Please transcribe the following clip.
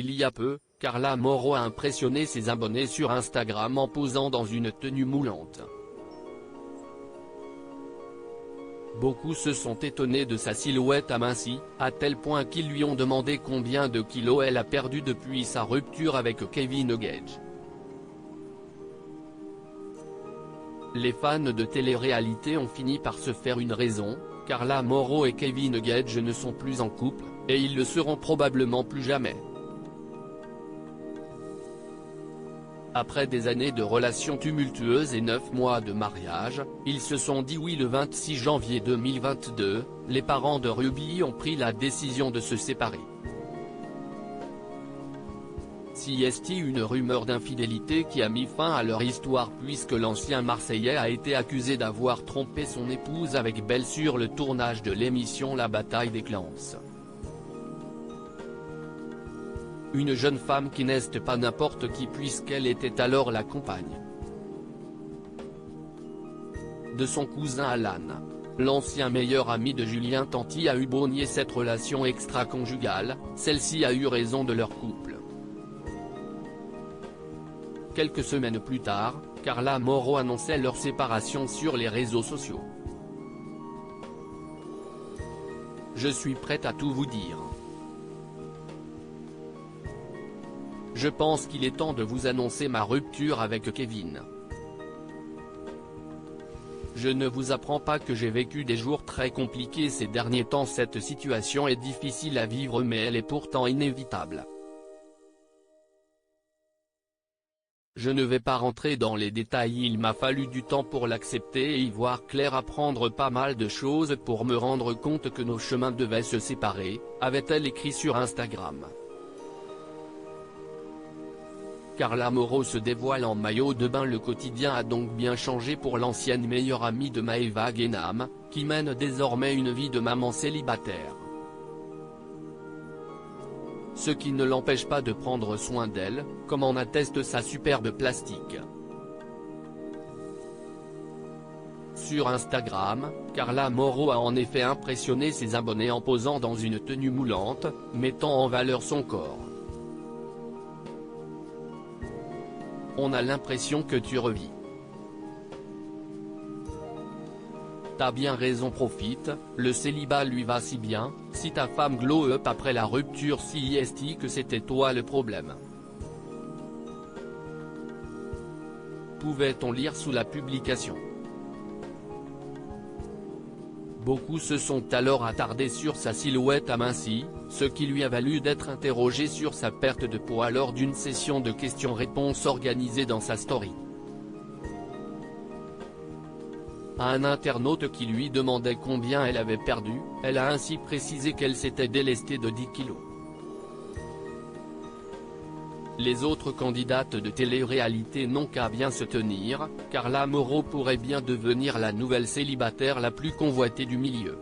Il y a peu, Carla Mauro a impressionné ses abonnés sur Instagram en posant dans une tenue moulante. Beaucoup se sont étonnés de sa silhouette amincie, à tel point qu'ils lui ont demandé combien de kilos elle a perdu depuis sa rupture avec Kevin Gage. Les fans de télé-réalité ont fini par se faire une raison, Carla Mauro et Kevin Gage ne sont plus en couple, et ils le seront probablement plus jamais. Après des années de relations tumultueuses et 9 mois de mariage, ils se sont dit oui le 26 janvier 2022, les parents de Ruby ont pris la décision de se séparer. Est une rumeur d'infidélité qui a mis fin à leur histoire puisque l'ancien Marseillais a été accusé d'avoir trompé son épouse avec Belle sur le tournage de l'émission La Bataille des Clans. Une jeune femme qui n'est pas n'importe qui puisqu'elle était alors la compagne de son cousin Alan. L'ancien meilleur ami de Julien Tanti a eu beau nier cette relation extra-conjugale, celle-ci a eu raison de leur couple. Quelques semaines plus tard, Carla Mauro annonçait leur séparation sur les réseaux sociaux. Je suis prête à tout vous dire. Je pense qu'il est temps de vous annoncer ma rupture avec Kevin. Je ne vous apprends pas que j'ai vécu des jours très compliqués ces derniers temps. Cette situation est difficile à vivre mais elle est pourtant inévitable. Je ne vais pas rentrer dans les détails, il m'a fallu du temps pour l'accepter et y voir clair, apprendre pas mal de choses pour me rendre compte que nos chemins devaient se séparer, avait-elle écrit sur Instagram. Carla Mauro se dévoile en maillot de bain. Le quotidien a donc bien changé pour l'ancienne meilleure amie de Maeva Guénam, qui mène désormais une vie de maman célibataire. Ce qui ne l'empêche pas de prendre soin d'elle, comme en atteste sa superbe plastique. Sur Instagram, Carla Mauro a en effet impressionné ses abonnés en posant dans une tenue moulante, mettant en valeur son corps. On a l'impression que tu revis. T'as bien raison, profite, le célibat lui va si bien, si ta femme glow up après la rupture si est que c'était toi le problème. Pouvait-on lire sous la publication. Beaucoup se sont alors attardés sur sa silhouette amincie, ce qui lui a valu d'être interrogé sur sa perte de poids lors d'une session de questions-réponses organisée dans sa story. À un internaute qui lui demandait combien elle avait perdu, elle a ainsi précisé qu'elle s'était délestée de 10 kilos. Les autres candidates de télé-réalité n'ont qu'à bien se tenir, Carla Mauro pourrait bien devenir la nouvelle célibataire la plus convoitée du milieu.